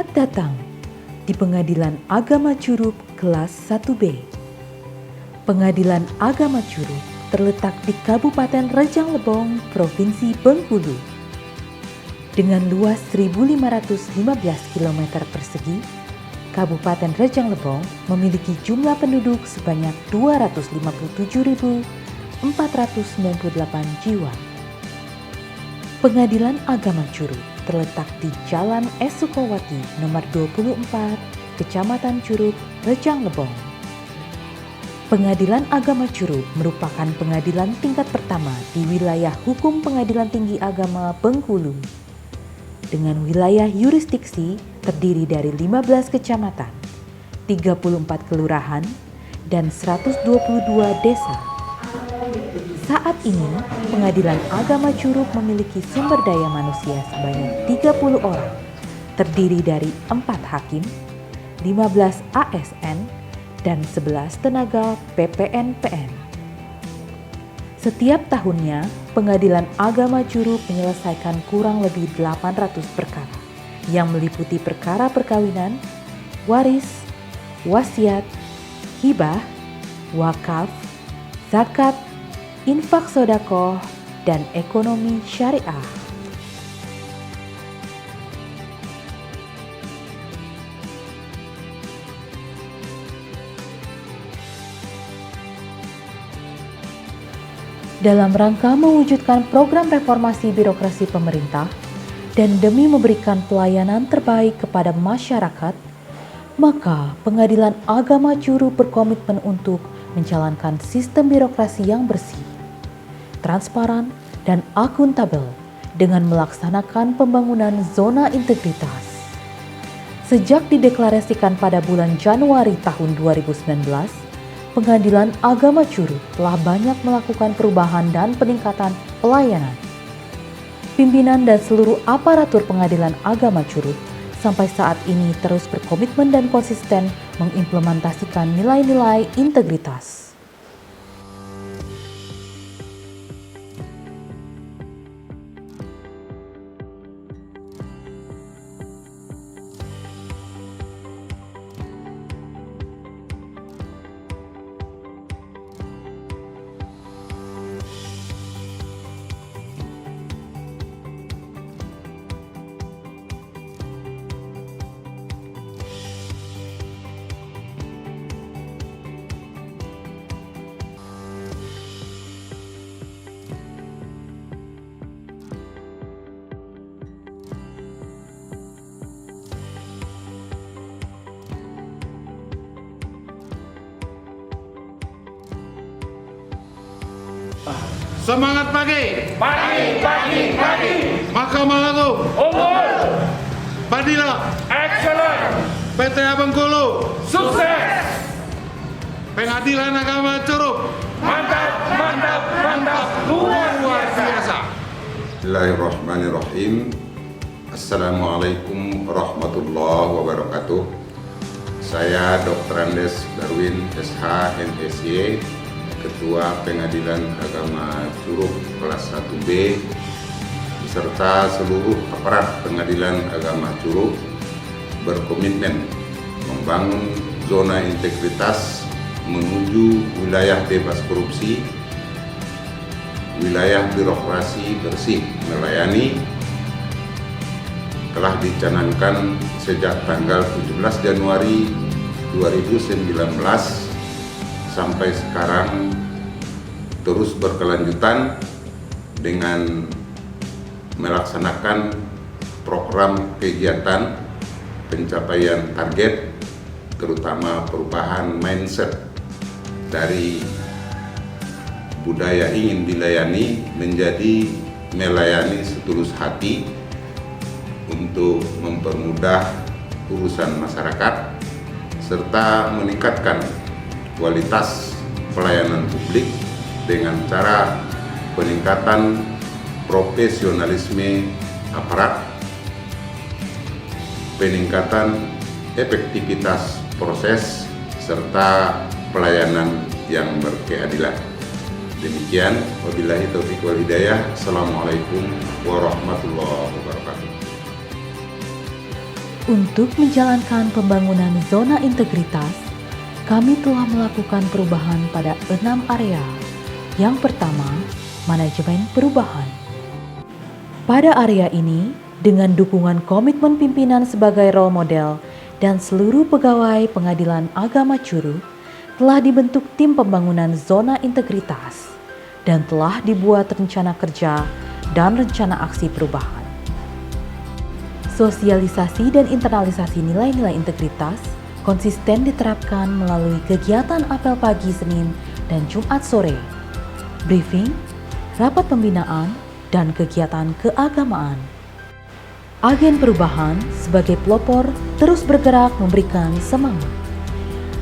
Selamat datang di Pengadilan Agama Curup kelas 1B. Pengadilan Agama Curup terletak di Kabupaten Rejang Lebong, Provinsi Bengkulu. Dengan luas 1.515 km persegi, Kabupaten Rejang Lebong memiliki jumlah penduduk sebanyak 257.498 jiwa. Pengadilan Agama Curup terletak di Jalan S. Sukowati nomor 24, Kecamatan Curup, Rejang Lebong. Pengadilan Agama Curup merupakan pengadilan tingkat pertama di wilayah hukum Pengadilan Tinggi Agama Bengkulu. Dengan wilayah yurisdiksi terdiri dari 15 kecamatan, 34 kelurahan, dan 122 desa. Saat ini, Pengadilan Agama Curup memiliki sumber daya manusia sebanyak 30 orang, terdiri dari 4 hakim, 15 ASN, dan 11 tenaga PPNPN. Setiap tahunnya, Pengadilan Agama Curup menyelesaikan kurang lebih 800 perkara, yang meliputi perkara perkawinan, waris, wasiat, hibah, wakaf, zakat, infak sedekah, dan ekonomi syariah. Dalam rangka mewujudkan program reformasi birokrasi pemerintah dan demi memberikan pelayanan terbaik kepada masyarakat, maka Pengadilan Agama Curup berkomitmen untuk menjalankan sistem birokrasi yang bersih, transparan, dan akuntabel dengan melaksanakan pembangunan zona integritas. Sejak dideklarasikan pada bulan Januari tahun 2019, Pengadilan Agama Curup telah banyak melakukan perubahan dan peningkatan pelayanan. Pimpinan dan seluruh aparatur Pengadilan Agama Curup sampai saat ini terus berkomitmen dan konsisten mengimplementasikan nilai-nilai integritas. Semangat pagi. Pagi. Mahkamah Agung. Unggul. Badila. Excellent. PTA Bengkulu. Sukses. Pengadilan Agama Curup. Mantap. Luar biasa. Bismillahirrahmanirrahim. Assalamualaikum warahmatullahi wabarakatuh. Saya Dr. Andes Darwin SH MSy, Ketua Pengadilan Agama Curup kelas 1B, beserta seluruh aparat Pengadilan Agama Curup berkomitmen membangun zona integritas menuju wilayah bebas korupsi, wilayah birokrasi bersih melayani. Telah dicanangkan sejak tanggal 17 Januari 2019 sampai sekarang terus berkelanjutan dengan melaksanakan program kegiatan pencapaian target, terutama perubahan mindset dari budaya ingin dilayani menjadi melayani setulus hati untuk mempermudah urusan masyarakat serta meningkatkan kualitas pelayanan publik dengan cara peningkatan profesionalisme aparat, peningkatan efektivitas proses, serta pelayanan yang berkeadilan. Demikian, wabillahi taufiq wal hidayah. Assalamualaikum warahmatullahi wabarakatuh. Untuk menjalankan pembangunan zona integritas, kami telah melakukan perubahan pada 6 area. Yang pertama, manajemen perubahan. Pada area ini, dengan dukungan komitmen pimpinan sebagai role model dan seluruh pegawai Pengadilan Agama Curug, telah dibentuk tim pembangunan zona integritas dan telah dibuat rencana kerja dan rencana aksi perubahan. Sosialisasi dan internalisasi nilai-nilai integritas konsisten diterapkan melalui kegiatan apel pagi Senin dan Jumat sore, briefing, rapat pembinaan, dan kegiatan keagamaan. Agen perubahan sebagai pelopor terus bergerak memberikan semangat.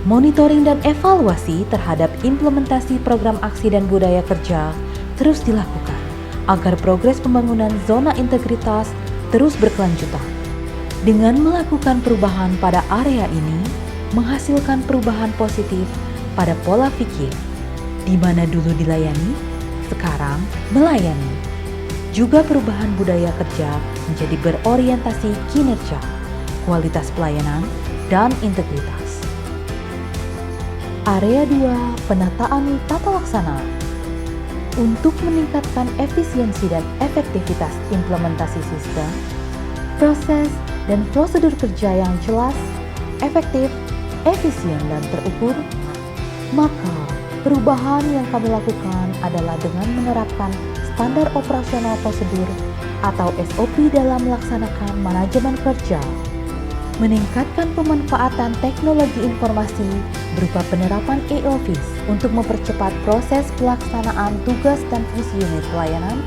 Monitoring dan evaluasi terhadap implementasi program aksi dan budaya kerja terus dilakukan agar progres pembangunan zona integritas terus berkelanjutan. Dengan melakukan perubahan pada area ini, menghasilkan perubahan positif pada pola pikir, di mana dulu dilayani, sekarang melayani. Juga perubahan budaya kerja menjadi berorientasi kinerja, kualitas pelayanan, dan integritas. Area 2, penataan tata laksana. Untuk meningkatkan efisiensi dan efektivitas implementasi sistem, proses, dan prosedur kerja yang jelas, efektif, efisien, dan terukur, maka perubahan yang kami lakukan adalah dengan menerapkan standar operasional prosedur atau SOP dalam melaksanakan manajemen kerja, meningkatkan pemanfaatan teknologi informasi berupa penerapan e-office untuk mempercepat proses pelaksanaan tugas dan fungsi unit pelayanan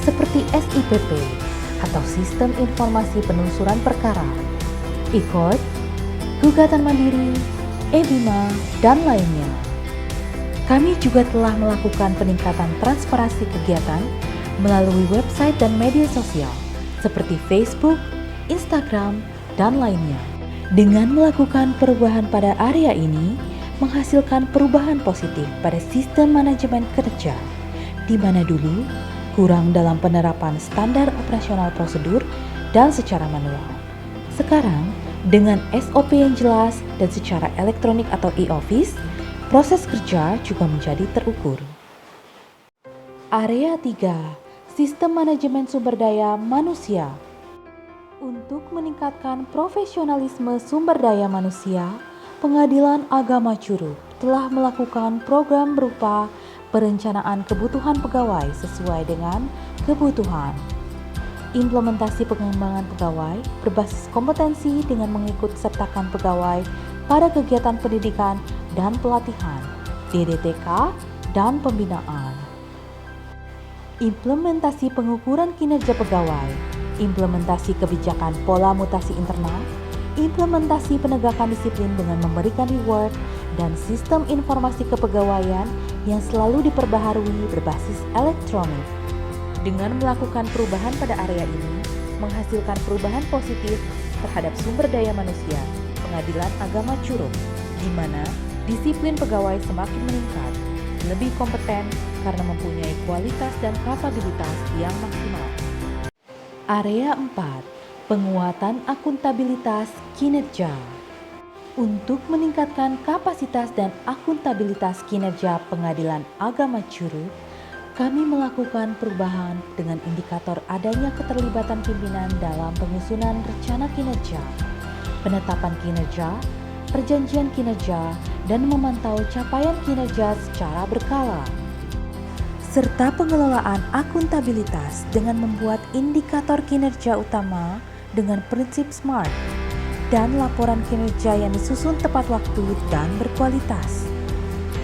seperti SIPP atau Sistem Informasi Penelusuran Perkara, e-court, gugatan mandiri, e-bima, dan lainnya. Kami juga telah melakukan peningkatan transparansi kegiatan melalui website dan media sosial seperti Facebook, Instagram, dan lainnya. Dengan melakukan perubahan pada area ini, menghasilkan perubahan positif pada sistem manajemen kerja, di mana dulu kurang dalam penerapan standar operasional prosedur dan secara manual. Sekarang, dengan SOP yang jelas dan secara elektronik atau e-office, proses kerja juga menjadi terukur. Area 3, Sistem Manajemen Sumber Daya Manusia. Untuk meningkatkan profesionalisme sumber daya manusia, Pengadilan Agama Curug telah melakukan program berupa perencanaan kebutuhan pegawai sesuai dengan kebutuhan. Implementasi pengembangan pegawai berbasis kompetensi dengan mengikut sertakan pegawai pada kegiatan pendidikan dan pelatihan, DDTK, dan pembinaan. Implementasi pengukuran kinerja pegawai, implementasi kebijakan pola mutasi internal, implementasi penegakan disiplin dengan memberikan reward, dan sistem informasi kepegawaian yang selalu diperbaharui berbasis elektronik. Dengan melakukan perubahan pada area ini, menghasilkan perubahan positif terhadap sumber daya manusia, Pengadilan Agama Curug, di mana disiplin pegawai semakin meningkat, lebih kompeten karena mempunyai kualitas dan kapabilitas yang maksimal. Area 4, penguatan akuntabilitas kinerja. Untuk meningkatkan kapasitas dan akuntabilitas kinerja Pengadilan Agama Curug, kami melakukan perubahan dengan indikator adanya keterlibatan pimpinan dalam penyusunan rencana kinerja, penetapan kinerja, perjanjian kinerja, dan memantau capaian kinerja secara berkala, serta pengelolaan akuntabilitas dengan membuat indikator kinerja utama dengan prinsip SMART dan laporan kinerja yang disusun tepat waktu dan berkualitas,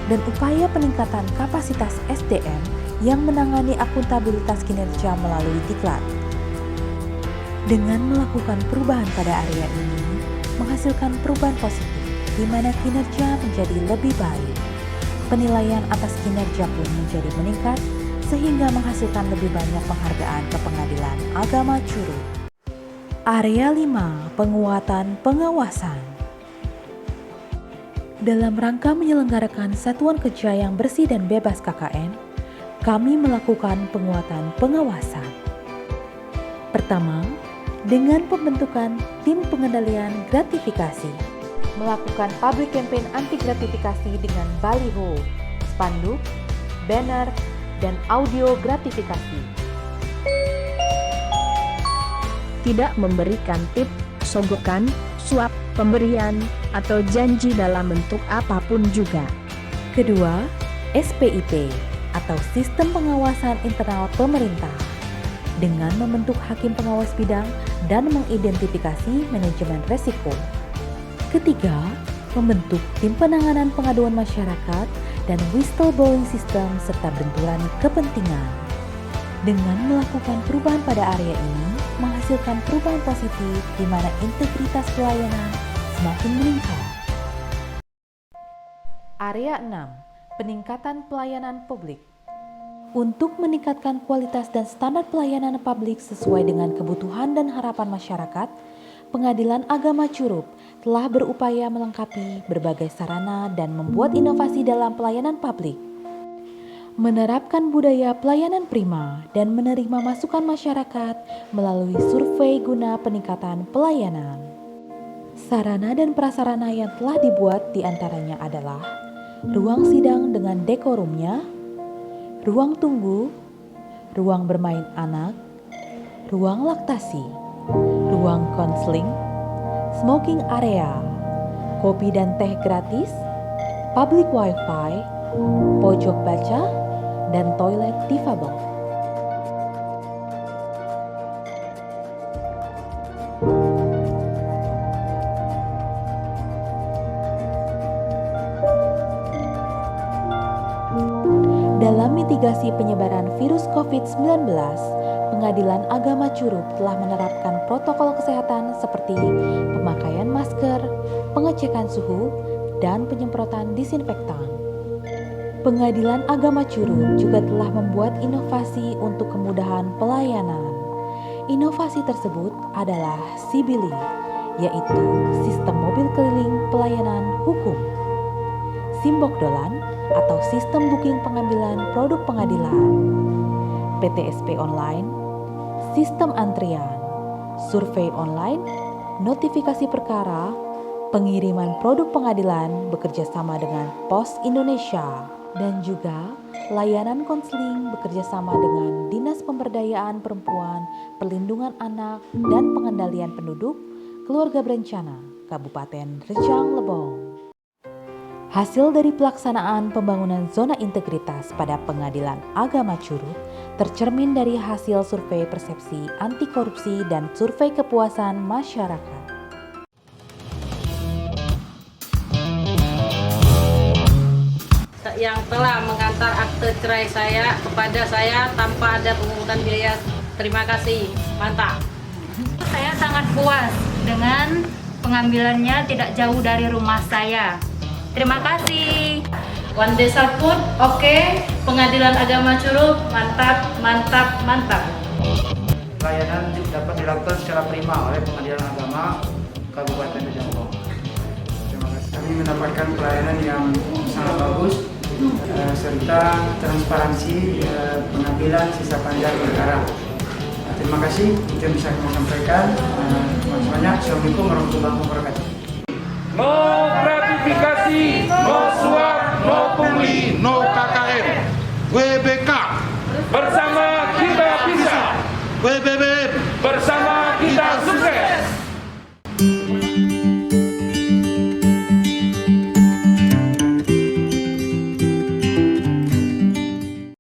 dan upaya peningkatan kapasitas SDM yang menangani akuntabilitas kinerja melalui diklat. Dengan melakukan perubahan pada area ini, menghasilkan perubahan positif di mana kinerja menjadi lebih baik. Penilaian atas kinerja pun menjadi meningkat sehingga menghasilkan lebih banyak penghargaan ke Pengadilan Agama Curug. Area 5, penguatan pengawasan. Dalam rangka menyelenggarakan satuan kerja yang bersih dan bebas KKN, kami melakukan penguatan pengawasan. Pertama, dengan pembentukan tim pengendalian gratifikasi, melakukan public campaign anti gratifikasi dengan baliho, spanduk, banner, dan audio gratifikasi. Tidak memberikan tip, sogokan, suap, pemberian, atau janji dalam bentuk apapun juga. Kedua, SPIP atau Sistem Pengawasan Internal Pemerintah dengan membentuk hakim pengawas bidang dan mengidentifikasi manajemen resiko. Ketiga, membentuk tim penanganan pengaduan masyarakat dan whistleblowing system serta benturan kepentingan. Dengan melakukan perubahan pada area ini, menghasilkan perubahan positif di mana integritas pelayanan semakin meningkat. Area 6. Peningkatan pelayanan publik. Untuk meningkatkan kualitas dan standar pelayanan publik sesuai dengan kebutuhan dan harapan masyarakat, Pengadilan Agama Curup telah berupaya melengkapi berbagai sarana dan membuat inovasi dalam pelayanan publik. Menerapkan budaya pelayanan prima dan menerima masukan masyarakat melalui survei guna peningkatan pelayanan. Sarana dan prasarana yang telah dibuat diantaranya adalah ruang sidang dengan dekorumnya, ruang tunggu, ruang bermain anak, ruang laktasi, ruang konseling, smoking area, kopi dan teh gratis, public wifi, pojok baca, dan toilet difabel. Dalam mitigasi penyebaran virus COVID-19, Pengadilan Agama Curup telah menerapkan protokol kesehatan seperti pemakaian masker, pengecekan suhu, dan penyemprotan disinfektan. Pengadilan Agama Curup juga telah membuat inovasi untuk kemudahan pelayanan. Inovasi tersebut adalah Sibili, yaitu Sistem Mobil Keliling Pelayanan Hukum, Simbok Dolan atau Sistem Booking Pengambilan Produk Pengadilan, PTSP Online, Sistem Antrian, Survei Online, Notifikasi Perkara, Pengiriman Produk Pengadilan bekerja sama dengan Pos Indonesia, dan juga layanan konseling bekerja sama dengan Dinas Pemberdayaan Perempuan, Perlindungan Anak, dan Pengendalian Penduduk, Keluarga Berencana, Kabupaten Rejang Lebong. Hasil dari pelaksanaan pembangunan zona integritas pada Pengadilan Agama Curup tercermin dari hasil survei persepsi anti korupsi dan survei kepuasan masyarakat. Yang telah mengantar akte cerai saya kepada saya tanpa ada pemungutan biaya. Terima kasih, mantap. Saya sangat puas dengan pengambilannya tidak jauh dari rumah saya. Terima kasih. One Desa Food, oke. Pengadilan Agama Curup, mantap, mantap, mantap. Pelayanan dapat dilakukan secara prima oleh Pengadilan Agama Kabupaten Rejang Lebong. Terima kasih. Kami mendapatkan pelayanan yang sangat bagus serta transparansi pengambilan sisa panjang perkara. Terima kasih, itu yang bisa kami sampaikan. Terima kasih banyak. Assalamualaikum warahmatullahi wabarakatuh. No gratifikasi, no suap, no pungli, No KKN, WBK. bersama